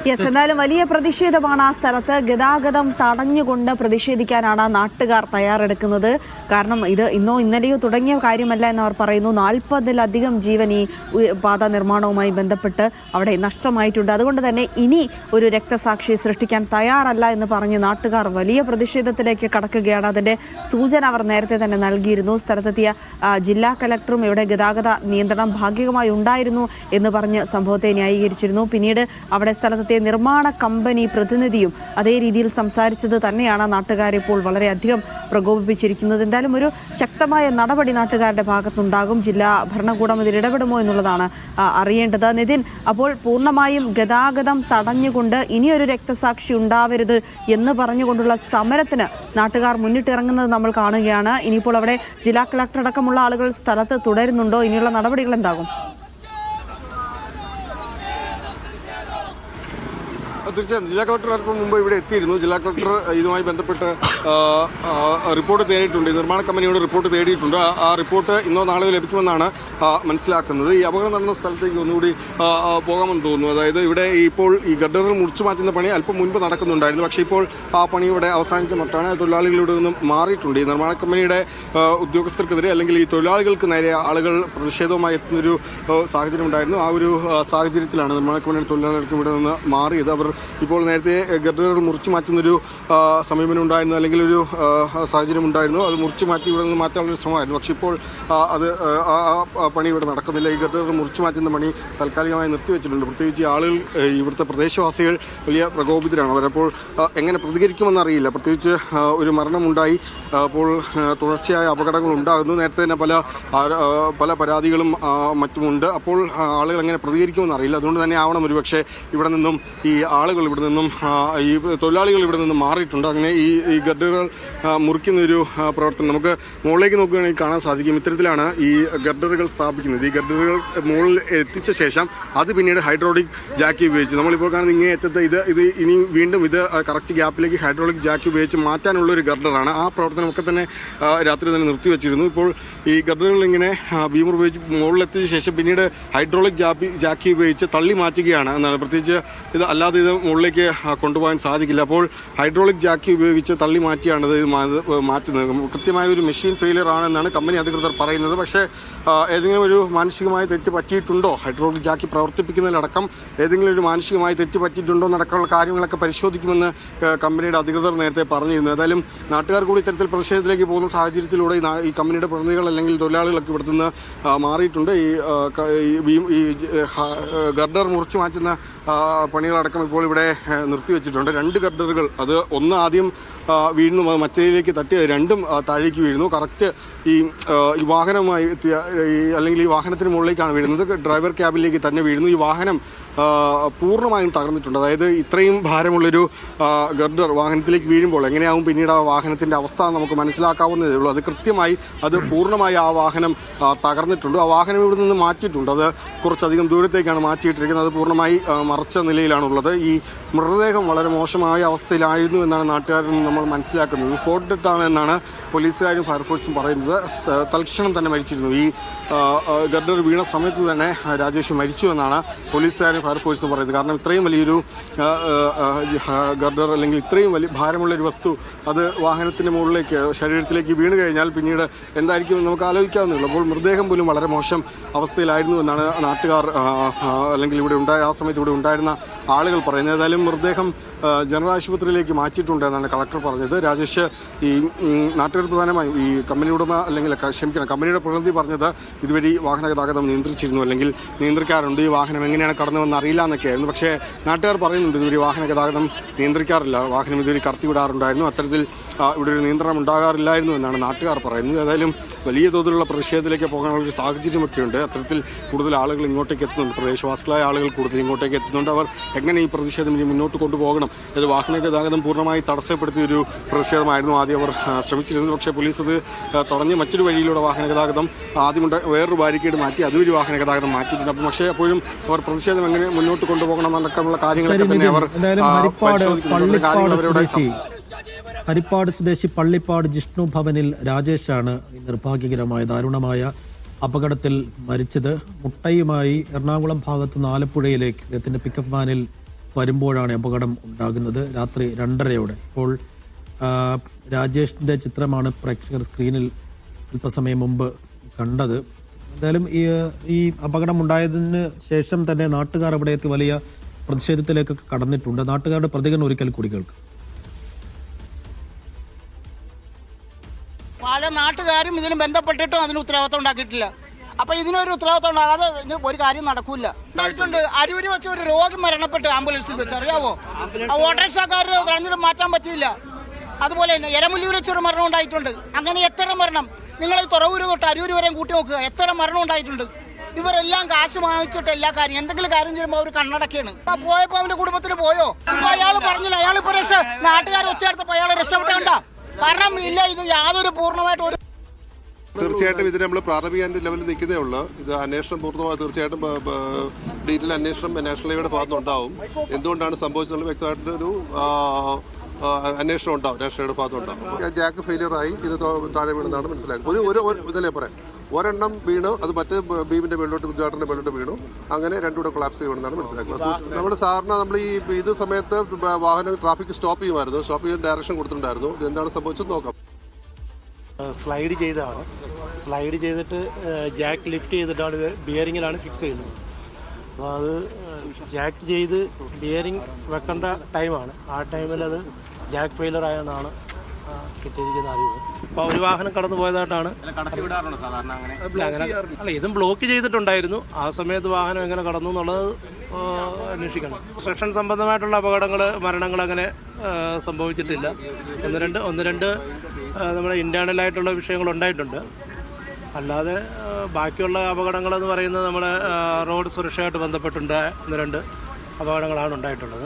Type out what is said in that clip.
Yes, എന്നാലും വലിയ പ്രതിഷേധമാണ് ആ സ്ഥലത്ത്. ഗതാഗതം തടഞ്ഞുകൊണ്ട് പ്രതിഷേധിക്കാനാണ് നാട്ടുകാർ തയ്യാറെടുക്കുന്നത്. കാരണം ഇത് ഇന്നോ ഇന്നലെയോ തുടങ്ങിയ കാര്യമല്ല എന്നവർ പറയുന്നു. 40-ലധികം ജീവൻ ഈ പാത നിർമ്മാണവുമായി ബന്ധപ്പെട്ട് അവിടെ നഷ്ടമായിട്ടുണ്ട്. അതുകൊണ്ട് തന്നെ ഇനി ഒരു രക്തസാക്ഷി സൃഷ്ടിക്കാൻ തയ്യാറല്ല എന്ന് പറഞ്ഞ് നാട്ടുകാർ വലിയ പ്രതിഷേധത്തിലേക്ക് കടക്കുകയാണ്. അതിന്റെ സൂചന അവർ നേരത്തെ തന്നെ നൽകിയിരുന്നു. സ്ഥലത്തെത്തിയ ജില്ലാ കലക്ടറും ഇവിടെ ഗതാഗത നിയന്ത്രണം ഭാഗികമായി ഉണ്ടായിരുന്നു എന്ന് പറഞ്ഞ് സംഭവത്തെ ന്യായീകരിച്ചിരുന്നു. പിന്നീട് അവിടെ സ്ഥലത്തെത്തിയ നിർമ്മാണ കമ്പനി പ്രതിനിധിയും അതേ രീതിയിൽ സംസാരിച്ചത് തന്നെയാണ് നാട്ടുകാരെ ഇപ്പോൾ വളരെയധികം പ്രകോപിപ്പിച്ചിരിക്കുന്നത്. എന്തായാലും ഒരു ശക്തമായ നടപടി നാട്ടുകാരുടെ ഭാഗത്തുണ്ടാകും. ജില്ലാ ഭരണകൂടം ഇതിൽ ഇടപെടുമോ എന്നുള്ളതാണ് അറിയേണ്ടത്. നിതിൻ, അപ്പോൾ പൂർണ്ണമായും ഗതാഗതം തടഞ്ഞുകൊണ്ട് ഇനിയൊരു രക്തസാക്ഷി ഉണ്ടാവരുത് എന്ന് പറഞ്ഞുകൊണ്ടുള്ള സമരത്തിന് നാട്ടുകാർ മുന്നിട്ടിറങ്ങുന്നത് നമ്മൾ കാണുകയാണ്. ഇനിയിപ്പോൾ അവിടെ ജില്ലാ കളക്ടർ അടക്കമുള്ള ആളുകൾ സ്ഥലത്ത് തുടരുന്നുണ്ടോ? ഇനിയുള്ള നടപടികൾ എന്താകും? തീർച്ചയായും ജില്ലാ കളക്ടർ അല്പം മുമ്പ് ഇവിടെ എത്തിയിരുന്നു. ജില്ലാ കളക്ടർ ഇതുമായി ബന്ധപ്പെട്ട് റിപ്പോർട്ട് തേടിയിട്ടുണ്ട്. നിർമ്മാണ കമ്പനിയോട് റിപ്പോർട്ട് തേടിയിട്ടുണ്ട്. ആ റിപ്പോർട്ട് ഇന്നോ നാളെയോ ലഭിക്കുമെന്നാണ് മനസ്സിലാക്കുന്നത്. ഈ അപകടം നടന്ന സ്ഥലത്തേക്ക് ഒന്നുകൂടി പോകാമെന്ന് തോന്നുന്നു. അതായത് ഇവിടെ ഇപ്പോൾ ഈ ഗഡറുകൾ മുറിച്ചു മാറ്റുന്ന പണി അല്പം മുൻപ് നടക്കുന്നുണ്ടായിരുന്നു. പക്ഷേ ഇപ്പോൾ ആ പണി ഇവിടെ അവസാനിച്ച മട്ടാണ്. തൊഴിലാളികൾ ഇവിടെ നിന്നും മാറിയിട്ടുണ്ട്. ഈ നിർമ്മാണ കമ്പനിയുടെ ഉദ്യോഗസ്ഥർക്കെതിരെ അല്ലെങ്കിൽ ഈ തൊഴിലാളികൾക്ക് നേരെ ആളുകൾ പ്രതിഷേധവുമായി എത്തുന്നൊരു സാഹചര്യം ഉണ്ടായിരുന്നു. ആ ഒരു സാഹചര്യത്തിലാണ് നിർമ്മാണ കമ്പനിയുടെ തൊഴിലാളികൾക്കും ഇവിടെ നിന്ന് മാറിയത്. അവർ ഇപ്പോൾ നേരത്തെ ഗഡറുകൾ മുറിച്ചു മാറ്റുന്നൊരു സമീപനം ഉണ്ടായിരുന്നു, അല്ലെങ്കിൽ ഒരു സാഹചര്യം ഉണ്ടായിരുന്നു. അത് മുറിച്ചു മാറ്റി ഇവിടെ നിന്ന് മാറ്റാനുള്ളൊരു ശ്രമമായിരുന്നു. പക്ഷേ ഇപ്പോൾ അത് പണി ഇവിടെ നടക്കുന്നില്ല. ഈ ഗഡറുകൾ മുറിച്ചു മാറ്റുന്ന പണി താൽക്കാലികമായി നിർത്തിവെച്ചിട്ടുണ്ട്. പ്രത്യേകിച്ച് ആളുകൾ, ഇവിടുത്തെ പ്രദേശവാസികൾ വലിയ പ്രകോപിതരാണ്. അവരപ്പോൾ എങ്ങനെ പ്രതികരിക്കുമെന്നറിയില്ല. പ്രത്യേകിച്ച് ഒരു മരണമുണ്ടായി, അപ്പോൾ തുടർച്ചയായ അപകടങ്ങൾ ഉണ്ടാകുന്നു. നേരത്തെ തന്നെ പല പരാതികളും മറ്റുമുണ്ട്. അപ്പോൾ ആളുകൾ എങ്ങനെ പ്രതികരിക്കുമെന്നറിയില്ല. അതുകൊണ്ട് തന്നെ ആവണം ഒരുപക്ഷെ ഇവിടെ നിന്നും ഈ ആളുകൾ ഇവിടെ നിന്നും ഈ തൊഴിലാളികൾ ഇവിടെ നിന്നും മാറിയിട്ടുണ്ട്. അങ്ങനെ ഈ ഗഡറുകൾ മുറിക്കുന്നൊരു പ്രവർത്തനം നമുക്ക് മുകളിലേക്ക് നോക്കുകയാണെങ്കിൽ കാണാൻ സാധിക്കും. ഇത്തരത്തിലാണ് ഈ ഗഡറുകൾ സ്ഥാപിക്കുന്നത്. ഈ ഗഡറുകൾ മുകളിൽ എത്തിച്ച ശേഷം അത് പിന്നീട് ഹൈഡ്രോളിക് ജാക്കി ഉപയോഗിച്ച്, നമ്മളിപ്പോൾ കാണുന്ന ഇങ്ങനെ എത്തത്തെ ഇത് ഇനി വീണ്ടും ഇത് കറക്റ്റ് ഗ്യാപ്പിലേക്ക് ഹൈഡ്രോളിക് ജാക്കി ഉപയോഗിച്ച് മാറ്റാനുള്ള ഒരു ഗഡറാണ്. ആ പ്രവർത്തനമൊക്കെ തന്നെ രാത്രി തന്നെ നിർത്തിവെച്ചിരുന്നു. ഇപ്പോൾ ഈ ഗഡറുകൾ ഇങ്ങനെ ബീമർ ഉപയോഗിച്ച് മുകളിലെത്തിച്ച ശേഷം പിന്നീട് ഹൈഡ്രോളിക് ജാക്കി ഉപയോഗിച്ച് തള്ളി മാറ്റുകയാണ് എന്നാണ്. പ്രത്യേകിച്ച് ഇത് അല്ലാതെ ഇത് മുകളിലേക്ക് കൊണ്ടുപോകാൻ സാധിക്കില്ല. അപ്പോൾ ഹൈഡ്രോളിക് ജാക്കി ഉപയോഗിച്ച് തള്ളി മാറ്റിയാണ് ഇത് മാറ്റുന്നത്. കൃത്യമായ ഒരു മെഷീൻ ഫെയിലിയർ ആണെന്നാണ് കമ്പനി അധികൃതർ പറയുന്നത്. പക്ഷേ ഏതെങ്കിലും ഒരു മാനുഷികമായ തെറ്റ് പറ്റിയിട്ടുണ്ടോ, ഹൈഡ്രോളിക് ജാക്കി പ്രവർത്തിപ്പിക്കുന്നതിലടക്കം ഏതെങ്കിലും ഒരു മാനുഷികമായി തെറ്റ് പറ്റിയിട്ടുണ്ടോ എന്നടക്കമുള്ള കാര്യങ്ങളൊക്കെ പരിശോധിക്കുമെന്ന് കമ്പനിയുടെ അധികൃതർ നേരത്തെ പറഞ്ഞിരുന്നു. ഏതായാലും നാട്ടുകാർ കൂടി ഇത്തരത്തിൽ പ്രതിഷേധത്തിലേക്ക് പോകുന്ന സാഹചര്യത്തിലൂടെ ഈ കമ്പനിയുടെ പ്രതിനിധികൾ അല്ലെങ്കിൽ തൊഴിലാളികളൊക്കെ ഇവിടെ നിന്ന് മാറിയിട്ടുണ്ട്. ഈ ഗർഡർ മുറിച്ചു മാറ്റുന്ന പണികളടക്കം ഇപ്പോൾ ഇവിടെ നിർത്തിവെച്ചിട്ടുണ്ട്. 2 ഗർഡറുകൾ, അത് ഒന്ന് ആദ്യം വീഴുന്നു, മറ്റേതിലേക്ക് തട്ടി രണ്ടും താഴേക്ക് വീഴുന്നു. കറക്റ്റ് ഈ വാഹനവുമായി എത്തിയ അല്ലെങ്കിൽ ഈ വാഹനത്തിന് മുകളിലേക്കാണ് വീഴുന്നത്. ഡ്രൈവർ ക്യാബിലേക്ക് തന്നെ വീഴുന്നു. ഈ വാഹനം പൂർണ്ണമായും തകർന്നിട്ടുണ്ട്. അതായത് ഇത്രയും ഭാരമുള്ളൊരു ഗർഡർ വാഹനത്തിലേക്ക് വീഴുമ്പോൾ എങ്ങനെയാവും പിന്നീട് ആ വാഹനത്തിൻ്റെ അവസ്ഥ നമുക്ക് മനസ്സിലാക്കാവുന്നതേ ഉള്ളൂ. അത് കൃത്യമായി പൂർണ്ണമായി ആ വാഹനം തകർന്നിട്ടുണ്ട്. ആ വാഹനം ഇവിടെ നിന്ന് മാറ്റിയിട്ടുണ്ട്. അത് കുറച്ചധികം ദൂരത്തേക്കാണ് മാറ്റിയിട്ടിരിക്കുന്നത്. അത് പൂർണ്ണമായി മറച്ച നിലയിലാണുള്ളത്. ഈ മൃതദേഹം വളരെ മോശമായ അവസ്ഥയിലായിരുന്നു എന്നാണ് നാട്ടുകാരിൽ നമ്മൾ മനസ്സിലാക്കുന്നത്. സ്പോട്ട് ഡെത്താണ് എന്നാണ് പോലീസുകാരും ഫയർഫോഴ്സും പറയുന്നത്. തൽക്ഷണം തന്നെ മരിച്ചിരുന്നു. ഈ ഗർഡർ വീണ സമയത്ത് തന്നെ രാജേഷ് മരിച്ചു എന്നാണ് പോലീസുകാരും ഫയർഫോഴ്സ് പറയുന്നത്. കാരണം ഇത്രയും വലിയൊരു ഗർഡർ അല്ലെങ്കിൽ ഇത്രയും വലിയ ഭാരമുള്ളൊരു വസ്തു അത് വാഹനത്തിന് മുകളിലേക്ക് ശരീരത്തിലേക്ക് വീണ് കഴിഞ്ഞാൽ പിന്നീട് എന്തായിരിക്കും നമുക്ക് ആലോചിക്കാവുന്നതുള്ളൂ. അപ്പോൾ മൃതദേഹം പോലും വളരെ മോശം അവസ്ഥയിലായിരുന്നു എന്നാണ് നാട്ടുകാർ അല്ലെങ്കിൽ ആ സമയത്ത് ഇവിടെ ഉണ്ടായിരുന്ന ആളുകൾ പറയുന്നത്. ഏതായാലും മൃതദേഹം ജനറൽ ആശുപത്രിയിലേക്ക് മാറ്റിയിട്ടുണ്ട് എന്നാണ് കളക്ടർ പറഞ്ഞത്. രാജേഷ്, ഈ നാട്ടുകാർ പ്രധാനമായും ഈ കമ്പനി ഉടമ അല്ലെങ്കിൽ കമ്പനിയുടെ പ്രതിനിധി പറഞ്ഞത് ഇതുവഴി വാഹന ഗതാഗതം നിയന്ത്രിച്ചിരുന്നു അല്ലെങ്കിൽ നിയന്ത്രിക്കാറുണ്ട്, ഈ വാഹനം എങ്ങനെയാണ് കടന്നുവെന്ന് അറിയില്ല എന്നൊക്കെയായിരുന്നു. പക്ഷേ നാട്ടുകാർ പറയുന്നുണ്ട് ഇതുവഴി വാഹന ഗതാഗതം നിയന്ത്രിക്കാറില്ല, വാഹനം ഇതുവഴി കടത്തിവിടാറുണ്ടായിരുന്നു, അത്തരത്തിൽ ഇവിടെ ഒരു നിയന്ത്രണം ഉണ്ടാകാറില്ലായിരുന്നു എന്നാണ് നാട്ടുകാർ പറയുന്നത്. ഏതായാലും വലിയ തോതിലുള്ള പ്രതിഷേധത്തിലേക്ക് പോകാനുള്ളൊരു സാഹചര്യമൊക്കെയുണ്ട്. അത്തരത്തിൽ കൂടുതൽ ആളുകൾ ഇങ്ങോട്ടേക്ക് എത്തുന്നുണ്ട്. പ്രദേശവാസികളായ ആളുകൾ കൂടുതൽ ഇങ്ങോട്ടേക്ക് എത്തുന്നുണ്ട്. അവർ എങ്ങനെ ഈ പ്രതിഷേധം ഇനി മുന്നോട്ട് കൊണ്ടുപോകണം, ഇത് വാഹന ഗതാഗതം പൂർണ്ണമായി തടസ്സപ്പെടുത്തിയൊരു പ്രതിഷേധമായിരുന്നു ആദ്യം അവർ ശ്രമിച്ചിരുന്നത്. പക്ഷേ പോലീസ് അത് തടഞ്ഞ് മറ്റൊരു വഴിയിലൂടെ വാഹന ഗതാഗതം വേറൊരു ബാരിക്കേഡ് മാറ്റി അതുവഴി വാഹന ഗതാഗതം മാറ്റിയിട്ടുണ്ട്. അപ്പം പക്ഷേ അപ്പോഴും അവർ പ്രതിഷേധം എങ്ങനെ മുന്നോട്ട് കൊണ്ടുപോകണം എന്നടക്കമുള്ള കാര്യങ്ങളൊക്കെ തന്നെ അവർ ഹരിപ്പാട് സ്വദേശി പള്ളിപ്പാട് ജിഷ്ണു ഭവനിൽ രാജേഷാണ് നിർഭാഗ്യകരമായ ദാരുണമായ അപകടത്തിൽ മരിച്ചത്. മുട്ടയുമായി എറണാകുളം ഭാഗത്ത് നിന്ന് ആലപ്പുഴയിലേക്ക് അദ്ദേഹത്തിൻ്റെ പിക്കപ്പ് വാനിൽ വരുമ്പോഴാണ് അപകടം ഉണ്ടാകുന്നത് രാത്രി 2:30-ഓടെ. ഇപ്പോൾ രാജേഷിൻ്റെ ചിത്രമാണ് പ്രേക്ഷകർ സ്ക്രീനിൽ അല്പസമയം മുമ്പ് കണ്ടത്. എന്തായാലും ഈ അപകടം ഉണ്ടായതിന് ശേഷം തന്നെ നാട്ടുകാർ അവിടെ എത്തി വലിയ പ്രതിഷേധത്തിലേക്കൊക്കെ കടന്നിട്ടുണ്ട്. നാട്ടുകാരുടെ പ്രതികരണം ഒരിക്കൽ കൂടി കേൾക്കും. പല നാട്ടുകാരും ഇതിന് ബന്ധപ്പെട്ടിട്ടും അതിന് ഉത്തരവാദിത്വം ഉണ്ടാക്കിയിട്ടില്ല. അപ്പൊ ഇതിനൊരു ഉത്തരവാദിത്വം ഉണ്ടാകാതെ ഒരു കാര്യം നടക്കൂല. ഉണ്ടായിട്ടുണ്ട്. അരൂര് വെച്ച് ഒരു രോഗി മരണപ്പെട്ട് ആംബുലൻസിൽ വെച്ച്, അറിയാവോ? ആ ഓട്ടോറിക്ഷക്കാർ കളഞ്ഞിട്ട് മാറ്റാൻ പറ്റിയില്ല. അതുപോലെ തന്നെ എരമുല്ലൂർ വെച്ചൊരു മരണം ഉണ്ടായിട്ടുണ്ട്. അങ്ങനെ എത്ര മരണം നിങ്ങൾ ഈ തുറവൂര് തൊട്ട് അരൂര് വരെയും കൂട്ടി നോക്കുക, എത്ര മരണം ഉണ്ടായിട്ടുണ്ട്. ഇവരെല്ലാം കാശ് വാങ്ങിച്ചിട്ട് എല്ലാ കാര്യം എന്തെങ്കിലും കാര്യം ചെയ്യുമ്പോൾ അവർ കണ്ണടക്കാണ്. പോയപ്പോ അവന്റെ കുടുംബത്തിൽ പോയോ? അപ്പൊ അയാൾ പറഞ്ഞില്ല, അയാൾ ഇപ്പൊ നാട്ടുകാർ ഒച്ചയെടുത്തപ്പോ അയാൾ രക്ഷപ്പെട്ടണ്ട. കാരണം ഇല്ല, ഇത് യാതൊരു പൂർണ്ണമായിട്ട് ഒരു തീർച്ചയായിട്ടും ഇതിന് നമ്മൾ പ്രാഥമിക ലെവലിൽ നിൽക്കുന്നേ ഉള്ളൂ. ഇത് അന്വേഷണം പൂർണ്ണമായി തീർച്ചയായിട്ടും ഡീറ്റെയിൽ അന്വേഷണം നാഷണൽ ഹൈവേയുടെ ഭാഗത്തുനിന്നുണ്ടാവും. എന്തുകൊണ്ടാണ് സംഭവിച്ചത് വ്യക്തമായിട്ടൊരു അന്വേഷണം ഉണ്ടാവും, നാഷണൽ ഹൈവേയുടെ ഭാഗത്തുനിന്നുണ്ടാവും. ജാക്ക് ഫെയിലിയറായി ഇത് താഴെ വീണെന്നാണ് മനസ്സിലാക്കുന്നത്. ഇതിലെ പറയാം, ഒരെണ്ണം വീണു, അത് മറ്റേ ബീമിന്റെ മേളിലോട്ട് കുഞ്ചാട്ടന്റെ മേളിലോട്ട് വീണു, അങ്ങനെ രണ്ടുകൂടെ കൊളാപ്സ് ചെയ്യുമെന്നാണ് മനസ്സിലാക്കുന്നത്. നമ്മൾ സാറിന് നമ്മൾ ഈ ഇത് സമയത്ത് വാഹനം ട്രാഫിക് സ്റ്റോപ്പ് ചെയ്യുമായിരുന്നു, സ്റ്റോപ്പ് ചെയ്യാൻ ഡയറക്ഷൻ കൊടുത്തിട്ടുണ്ടായിരുന്നു. ഇത് എന്താണ് സംഭവിച്ചത് നോക്കാം. സ്ലൈഡ് ചെയ്തതാണ്. സ്ലൈഡ് ചെയ്തിട്ട് ജാക്ക് ലിഫ്റ്റ് ചെയ്തിട്ടാണ് ഇത് ബിയറിങ്ങിലാണ് ഫിക്സ് ചെയ്യുന്നത്. അപ്പോൾ അത് ജാക്ക് ചെയ്ത് ബിയറിങ് വെക്കേണ്ട ടൈമാണ്. ആ ടൈമിൽ അത് ജാക്ക് ഫെയിലർ ആയെന്നാണ് കിട്ടിയിരിക്കുന്ന അറിവ്. അപ്പോൾ ഒരു വാഹനം കടന്നു പോയതായിട്ടാണ്. അങ്ങനെ അല്ല, ഇതും ബ്ലോക്ക് ചെയ്തിട്ടുണ്ടായിരുന്നു. ആ സമയത്ത് വാഹനം എങ്ങനെ കടന്നു എന്നുള്ളത് അന്വേഷിക്കണം. കൺസ്ട്രക്ഷൻ സംബന്ധമായിട്ടുള്ള അപകടങ്ങൾ, മരണങ്ങൾ അങ്ങനെ സംഭവിച്ചിട്ടില്ല. ഒന്ന് രണ്ട് നമ്മുടെ ഇൻറ്റേർണലായിട്ടുള്ള വിഷയങ്ങൾ ഉണ്ടായിട്ടുണ്ട്. അല്ലാതെ ബാക്കിയുള്ള അപകടങ്ങളെന്ന് പറയുന്നത് നമ്മുടെ റോഡ് സുരക്ഷയായിട്ട് ബന്ധപ്പെട്ടുണ്ടായ 1-2 അപകടങ്ങളാണ് ഉണ്ടായിട്ടുള്ളത്.